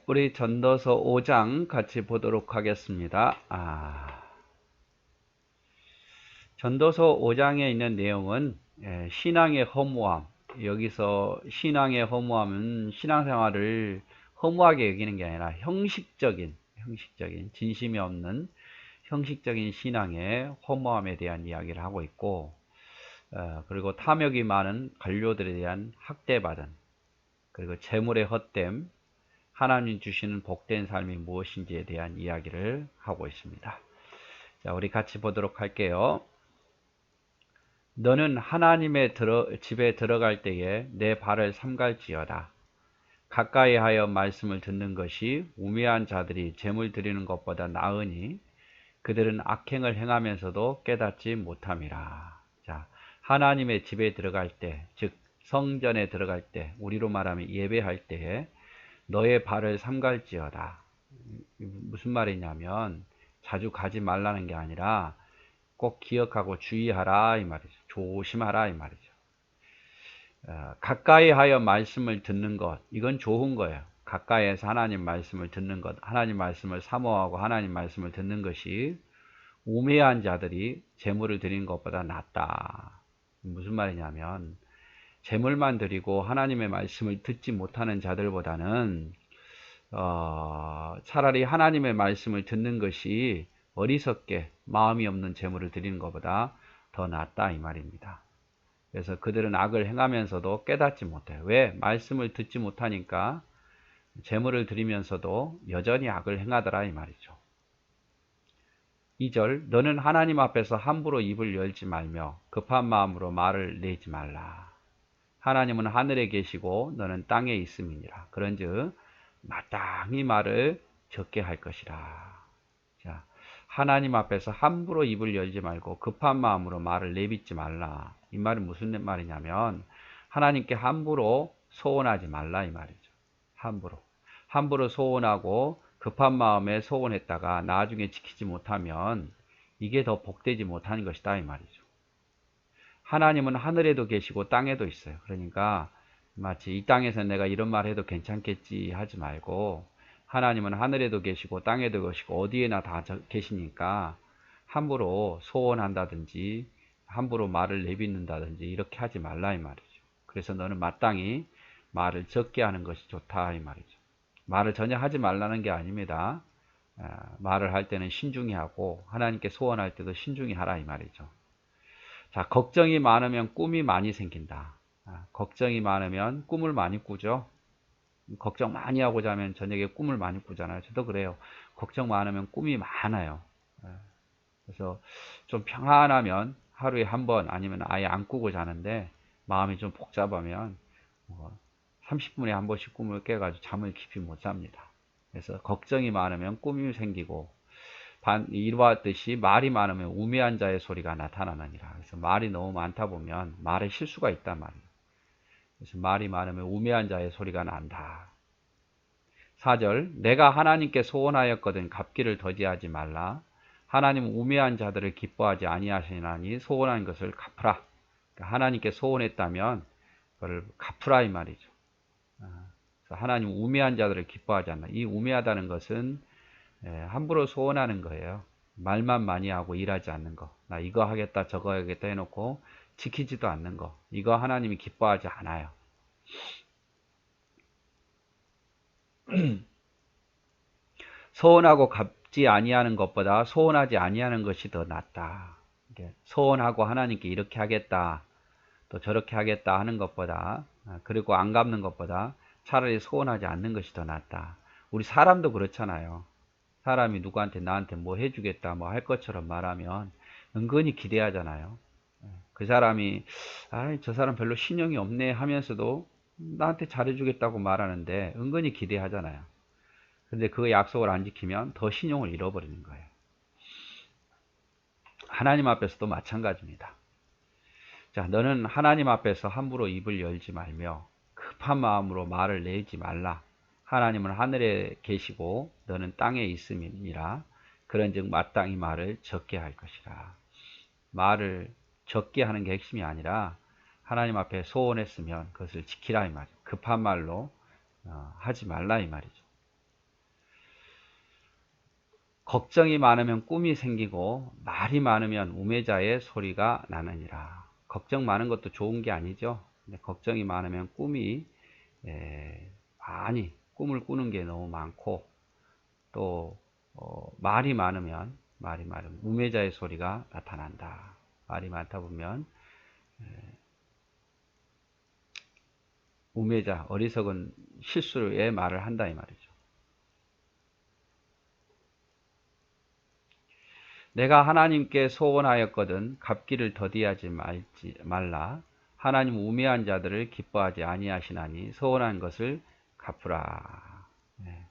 우리 전도서 5장 같이 보도록 하겠습니다. 전도서 5장에 있는 내용은 신앙의 허무함. 여기서 신앙의 허무함은 신앙생활을 허무하게 여기는 게 아니라 형식적인 진심이 없는 형식적인 신앙의 허무함에 대한 이야기를 하고 있고, 그리고 탐욕이 많은 관료들에 대한 학대받은, 그리고 재물의 헛됨, 하나님 주시는 복된 삶이 무엇인지에 대한 이야기를 하고 있습니다. 자, 우리 같이 보도록 할게요. 너는 하나님의 집에 들어갈 때에 내 발을 삼갈지어다. 가까이 하여 말씀을 듣는 것이 우매한 자들이 재물 드리는 것보다 나으니 그들은 악행을 행하면서도 깨닫지 못함이라. 자, 하나님의 집에 들어갈 때, 즉 성전에 들어갈 때, 우리로 말하면 예배할 때에 너의 발을 삼갈지어다. 무슨 말이냐면 자주 가지 말라는 게 아니라 꼭 기억하고 주의하라 이 말이죠. 조심하라 이 말이죠. 가까이 하여 말씀을 듣는 것, 이건 좋은 거예요. 가까이에서 하나님 말씀을 듣는 것, 하나님 말씀을 사모하고 하나님 말씀을 듣는 것이 우매한 자들이 재물을 드리는 것보다 낫다. 무슨 말이냐면 재물만 드리고 하나님의 말씀을 듣지 못하는 자들보다는 차라리 하나님의 말씀을 듣는 것이 어리석게 마음이 없는 재물을 드리는 것보다 더 낫다 이 말입니다. 그래서 그들은 악을 행하면서도 깨닫지 못해요. 왜? 말씀을 듣지 못하니까 재물을 드리면서도 여전히 악을 행하더라 이 말이죠. 2절 너는 하나님 앞에서 함부로 입을 열지 말며 급한 마음으로 말을 내지 말라. 하나님은 하늘에 계시고 너는 땅에 있음이니라. 그런즉 마땅히 말을 적게 할 것이라. 자, 하나님 앞에서 함부로 입을 열지 말고 급한 마음으로 말을 내뱉지 말라. 이 말은 무슨 말이냐면 하나님께 함부로 소원하지 말라 이 말이죠. 함부로 소원하고 급한 마음에 소원했다가 나중에 지키지 못하면 이게 더 복되지 못하는 것이다 이 말이죠. 하나님은 하늘에도 계시고 땅에도 있어요. 그러니까 마치 이 땅에서 내가 이런 말 해도 괜찮겠지 하지 말고 하나님은 하늘에도 계시고 땅에도 계시고 어디에나 다 계시니까 함부로 소원한다든지 함부로 말을 내뱉는다든지 이렇게 하지 말라 이 말이죠. 그래서 너는 마땅히 말을 적게 하는 것이 좋다 이 말이죠. 말을 전혀 하지 말라는 게 아닙니다. 말을 할 때는 신중히 하고 하나님께 소원할 때도 신중히 하라 이 말이죠. 자, 걱정이 많으면 꿈이 많이 생긴다. 걱정이 많으면 꿈을 많이 꾸죠. 걱정 많이 하고 자면 저녁에 꿈을 많이 꾸잖아요. 저도 그래요. 걱정 많으면 꿈이 많아요. 그래서 좀 평안하면 하루에 한 번 아니면 아예 안 꾸고 자는데 마음이 좀 복잡하면 30분에 한 번씩 꿈을 깨가지고 잠을 깊이 못 잡니다. 그래서 걱정이 많으면 꿈이 생기고 이와 같이 말이 많으면 우매한 자의 소리가 나타나느니라. 그래서 말이 너무 많다 보면 말에 실수가 있단 말이에요. 그래서 말이 많으면 우매한 자의 소리가 난다. 4절 내가 하나님께 소원하였거든 갚기를 더디하지 말라. 하나님은 우매한 자들을 기뻐하지 아니하시나니 소원한 것을 갚으라. 그러니까 하나님께 소원했다면 그걸 갚으라 이 말이죠. 그래서 하나님 우매한 자들을 기뻐하지 않나. 이 우매하다는 것은 함부로 소원하는 거예요. 말만 많이 하고 일하지 않는 거. 나 이거 하겠다 저거 하겠다 해놓고 지키지도 않는 거. 이거 하나님이 기뻐하지 않아요. 소원하고 갚지 아니하는 것보다 소원하지 아니하는 것이 더 낫다. 소원하고 하나님께 이렇게 하겠다 또 저렇게 하겠다 하는 것보다 그리고 안 갚는 것보다 차라리 소원하지 않는 것이 더 낫다. 우리 사람도 그렇잖아요. 사람이 누구한테 나한테 뭐 해주겠다 뭐 할 것처럼 말하면 은근히 기대하잖아요. 그 사람이 저 사람 별로 신용이 없네 하면서도 나한테 잘해주겠다고 말하는데 은근히 기대하잖아요. 근데 그 약속을 안 지키면 더 신용을 잃어버리는 거예요. 하나님 앞에서도 마찬가지입니다. 자, 너는 하나님 앞에서 함부로 입을 열지 말며 급한 마음으로 말을 내지 말라. 하나님은 하늘에 계시고 너는 땅에 있음이니라. 그런즉 마땅히 말을 적게 할 것이라. 말을 적게 하는 게 핵심이 아니라 하나님 앞에 소원했으면 그것을 지키라 이 말이죠. 급한 말로 하지 말라 이 말이죠. 걱정이 많으면 꿈이 생기고 말이 많으면 우매자의 소리가 나느니라. 걱정 많은 것도 좋은 게 아니죠. 근데 걱정이 많으면 꿈이 많이 꿈을 꾸는 게 너무 많고 또 말이 많으면 우매자의 소리가 나타난다. 말이 많다 보면 우매자, 어리석은 실수의 말을 한다 이 말이죠. 내가 하나님께 소원하였거든 갚기를 더디하지 말라. 하나님 우매한 자들을 기뻐하지 아니하시나니 소원한 것을 갚으라. 네.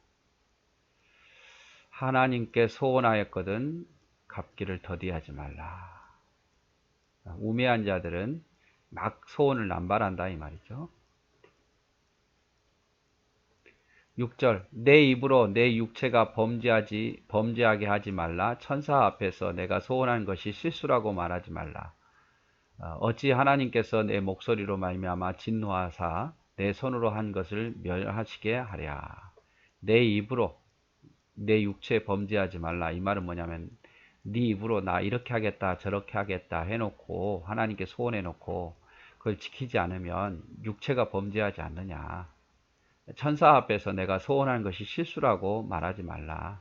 하나님께 소원하였거든 갚기를 더디하지 말라. 우매한 자들은 막 소원을 남발한다 이 말이죠. 6절 내 입으로 내 육체가 범죄하게 하지 말라. 천사 앞에서 내가 소원한 것이 실수라고 말하지 말라. 어찌 하나님께서 내 목소리로 말미암아 진노하사 내 손으로 한 것을 멸하시게 하랴. 내 입으로 내 육체 범죄하지 말라. 이 말은 뭐냐면 네 입으로 나 이렇게 하겠다 저렇게 하겠다 해놓고 하나님께 소원해놓고 그걸 지키지 않으면 육체가 범죄하지 않느냐. 천사 앞에서 내가 소원한 것이 실수라고 말하지 말라.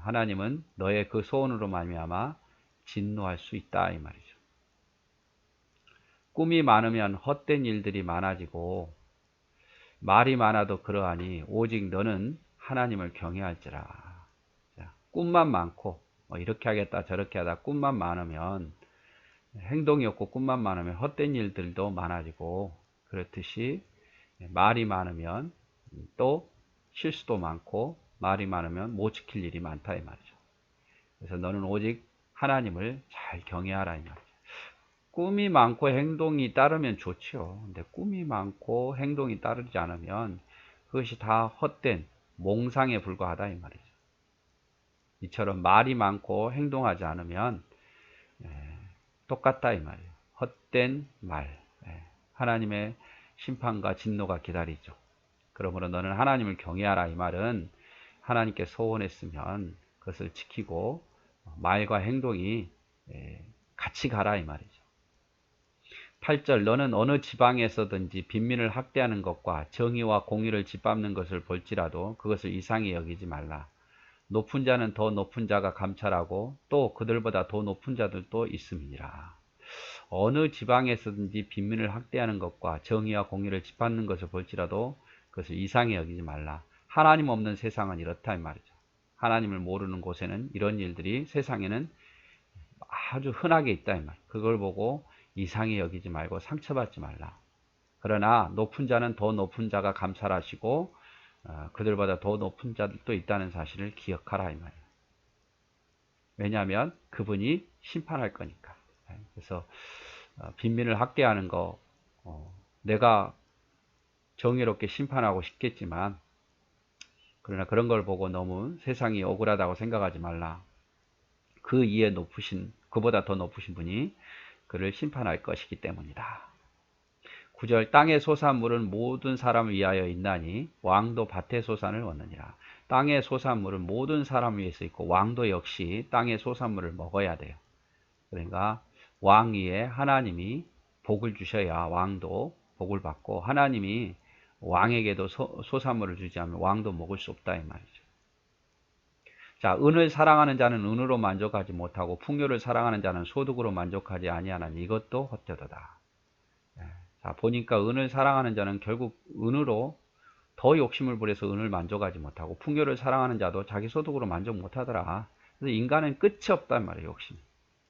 하나님은 너의 그 소원으로 말미암아 진노할 수 있다 이 말이죠. 꿈이 많으면 헛된 일들이 많아지고 말이 많아도 그러하니 오직 너는 하나님을 경외할지라. 꿈만 많고 이렇게 하겠다 저렇게 하다 꿈만 많으면 행동이 없고 꿈만 많으면 헛된 일들도 많아지고 그렇듯이 말이 많으면 또 실수도 많고 말이 많으면 못 지킬 일이 많다 이 말이죠. 그래서 너는 오직 하나님을 잘 경외하라 이 말이죠. 꿈이 많고 행동이 따르면 좋죠. 근데 꿈이 많고 행동이 따르지 않으면 그것이 다 헛된 몽상에 불과하다 이 말이죠. 이처럼 말이 많고 행동하지 않으면 똑같다 이 말이에요. 헛된 말. 하나님의 심판과 진노가 기다리죠. 그러므로 너는 하나님을 경외하라 이 말은 하나님께 소원했으면 그것을 지키고 말과 행동이 같이 가라 이 말이죠. 8절 너는 어느 지방에서든지 빈민을 학대하는 것과 정의와 공의를 짓밟는 것을 볼지라도 그것을 이상히 여기지 말라. 높은 자는 더 높은 자가 감찰하고 또 그들보다 더 높은 자들도 있음이니라. 어느 지방에서든지 빈민을 학대하는 것과 정의와 공의를 짓밟는 것을 볼지라도 그것을 이상히 여기지 말라. 하나님 없는 세상은 이렇다 이 말이죠. 하나님을 모르는 곳에는 이런 일들이 세상에는 아주 흔하게 있다 이 말. 그걸 보고 이상히 여기지 말고 상처받지 말라. 그러나 높은 자는 더 높은 자가 감찰하시고 그들보다 더 높은 자들도 있다는 사실을 기억하라 이 말이에요. 왜냐하면 그분이 심판할 거니까. 그래서 빈민을 학대하는 거 내가 정의롭게 심판하고 싶겠지만 그러나 그런 걸 보고 너무 세상이 억울하다고 생각하지 말라. 그 이에 높으신 그보다 더 높으신 분이 그를 심판할 것이기 때문이다. 9절 땅의 소산물은 모든 사람을 위하여 있나니 왕도 밭의 소산을 얻느니라. 땅의 소산물은 모든 사람을 위해서 있고 왕도 역시 땅의 소산물을 먹어야 돼요. 그러니까 왕 위에 하나님이 복을 주셔야 왕도 복을 받고 하나님이 왕에게도 소산물을 주지 않으면 왕도 먹을 수 없다 이 말이죠. 자, 은을 사랑하는 자는 은으로 만족하지 못하고 풍요를 사랑하는 자는 소득으로 만족하지 아니하나니 이것도 헛되도다. 자, 보니까 은을 사랑하는 자는 결국 은으로 더 욕심을 부려서 은을 만족하지 못하고 풍요를 사랑하는 자도 자기 소득으로 만족 못하더라. 그래서 인간은 끝이 없단 말이에요. 욕심.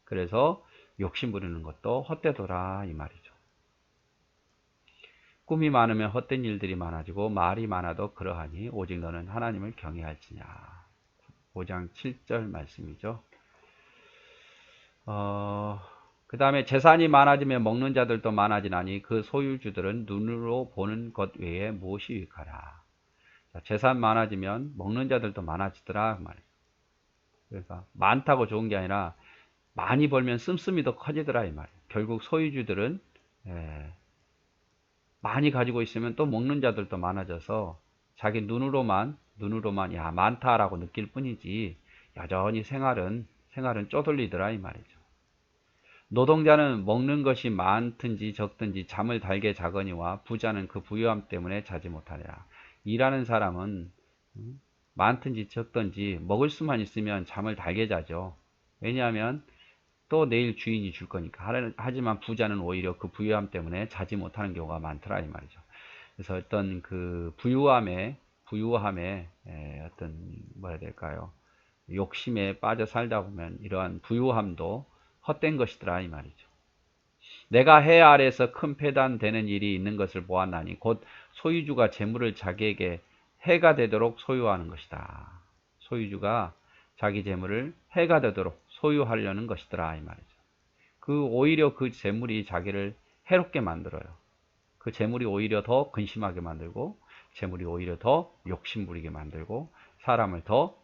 그래서 욕심 부리는 것도 헛되도라 이 말이죠. 꿈이 많으면 헛된 일들이 많아지고 말이 많아도 그러하니 오직 너는 하나님을 경외할지냐. 5장 7절 말씀이죠. 그 다음에 재산이 많아지면 먹는 자들도 많아지나니 그 소유주들은 눈으로 보는 것 외에 무엇이 유익하라. 재산 많아지면 먹는 자들도 많아지더라 말이에요. 그러니까 많다고 좋은 게 아니라 많이 벌면 씀씀이 더 커지더라 이 말이에요. 결국 소유주들은 많이 가지고 있으면 또 먹는 자들도 많아져서 자기 눈으로만 야 많다라고 느낄 뿐이지 여전히 생활은 쪼들리더라 이 말이죠. 노동자는 먹는 것이 많든지 적든지 잠을 달게 자거니와 부자는 그 부유함 때문에 자지 못하리라. 일하는 사람은 많든지 적든지 먹을 수만 있으면 잠을 달게 자죠. 왜냐하면 또 내일 주인이 줄 거니까. 하지만 부자는 오히려 그 부유함 때문에 자지 못하는 경우가 많더라 이 말이죠. 그래서 어떤 그 부유함에 어떤 뭐라 해야 될까요? 욕심에 빠져 살다 보면 이러한 부유함도 헛된 것이더라 이 말이죠. 내가 해 아래에서 큰 패단되는 일이 있는 것을 보았나니 곧 소유주가 재물을 자기에게 해가 되도록 소유하는 것이다. 소유주가 자기 재물을 해가 되도록 소유하려는 것이더라 이 말이죠. 오히려 그 재물이 자기를 해롭게 만들어요. 그 재물이 오히려 더 근심하게 만들고, 재물이 오히려 더 욕심부리게 만들고, 사람을 더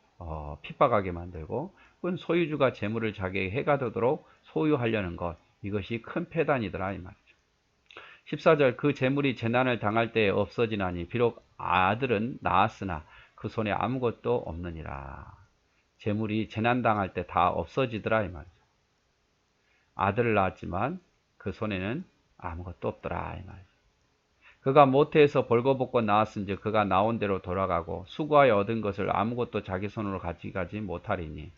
핍박하게 만들고, 그건 소유주가 재물을 자기에게 해가 되도록 소유하려는 것, 이것이 큰 패단이더라 이 말이죠. 14절 그 재물이 재난을 당할 때에 없어지나니 비록 아들은 낳았으나 그 손에 아무것도 없느니라. 재물이 재난 당할 때 다 없어지더라 이 말이죠. 아들을 낳았지만 그 손에는 아무것도 없더라 이 말이죠. 그가 모태에서 벌거벗고 나왔은즉 그가 나온 대로 돌아가고 수고하여 얻은 것을 아무것도 자기 손으로 가져가지 못하리니.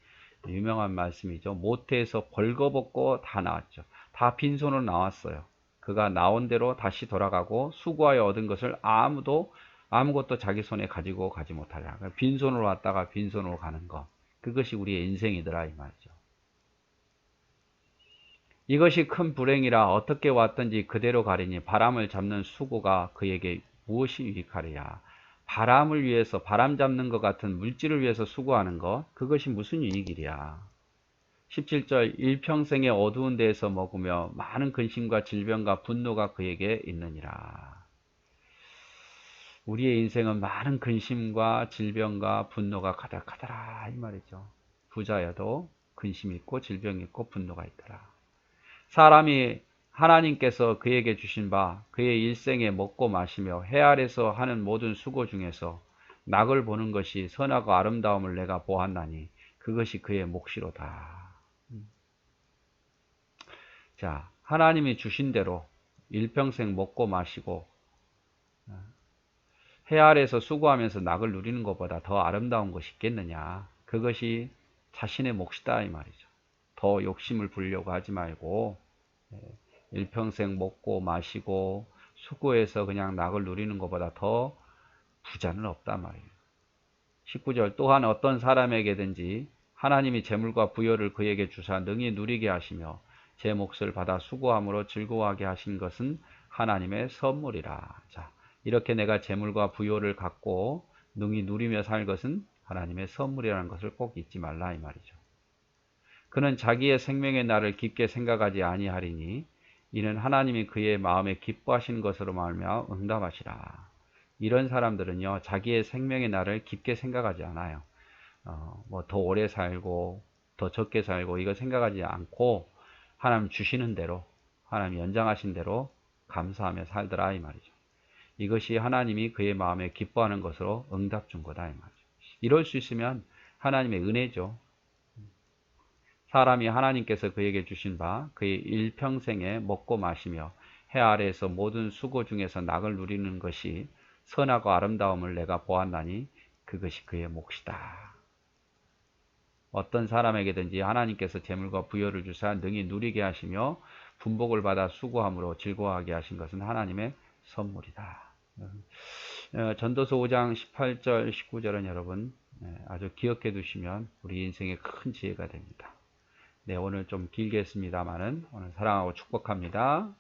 유명한 말씀이죠. 모태에서 벌거벗고 다 나왔죠. 다 빈손으로 나왔어요. 그가 나온 대로 다시 돌아가고 수고하여 얻은 것을 아무것도 자기 손에 가지고 가지 못하리라. 빈손으로 왔다가 빈손으로 가는 것, 그것이 우리의 인생이더라 이 말이죠. 이것이 큰 불행이라 어떻게 왔든지 그대로 가리니 바람을 잡는 수고가 그에게 무엇이 유익하리야. 바람을 위해서, 바람 잡는 것 같은 물질을 위해서 수고하는 것, 그것이 무슨 유익이랴. 17절 일평생에 어두운 데에서 먹으며 많은 근심과 질병과 분노가 그에게 있느니라. 우리의 인생은 많은 근심과 질병과 분노가 가득하더라 이 말이죠. 부자여도 근심이 있고 질병이 있고 분노가 있더라. 사람이 하나님께서 그에게 주신 바 그의 일생에 먹고 마시며 해 아래서 하는 모든 수고 중에서 낙을 보는 것이 선하고 아름다움을 내가 보았나니 그것이 그의 몫이로다. 자, 하나님이 주신 대로 일평생 먹고 마시고 해 아래서 수고하면서 낙을 누리는 것보다 더 아름다운 것이 있겠느냐. 그것이 자신의 몫이다 이 말이죠. 더 욕심을 부리려고 하지 말고 일평생 먹고 마시고 수고해서 그냥 낙을 누리는 것보다 더 부자는 없단 말이에요. 19절 또한 어떤 사람에게든지 하나님이 재물과 부여를 그에게 주사 능히 누리게 하시며 제 몫을 받아 수고함으로 즐거워하게 하신 것은 하나님의 선물이라. 자, 이렇게 내가 재물과 부여를 갖고 능히 누리며 살 것은 하나님의 선물이라는 것을 꼭 잊지 말라 이 말이죠. 그는 자기의 생명의 날을 깊게 생각하지 아니하리니 이는 하나님이 그의 마음에 기뻐하시는 것으로 말미암아 응답하시라. 이런 사람들은요, 자기의 생명의 날을 깊게 생각하지 않아요. 뭐 더 오래 살고 더 적게 살고 이거 생각하지 않고 하나님 주시는 대로, 하나님 연장하신 대로 감사하며 살더라 이 말이죠. 이것이 하나님이 그의 마음에 기뻐하는 것으로 응답 준 거다 이 말이죠. 이럴 수 있으면 하나님의 은혜죠. 사람이 하나님께서 그에게 주신 바 그의 일평생에 먹고 마시며 해 아래에서 모든 수고 중에서 낙을 누리는 것이 선하고 아름다움을 내가 보았나니 그것이 그의 몫이다. 어떤 사람에게든지 하나님께서 재물과 부여를 주사 능히 누리게 하시며 분복을 받아 수고함으로 즐거워하게 하신 것은 하나님의 선물이다. 전도서 5장 18절 19절은 여러분 아주 기억해 두시면 우리 인생에 큰 지혜가 됩니다. 네, 오늘 좀 길게 했습니다만은 오늘 사랑하고 축복합니다.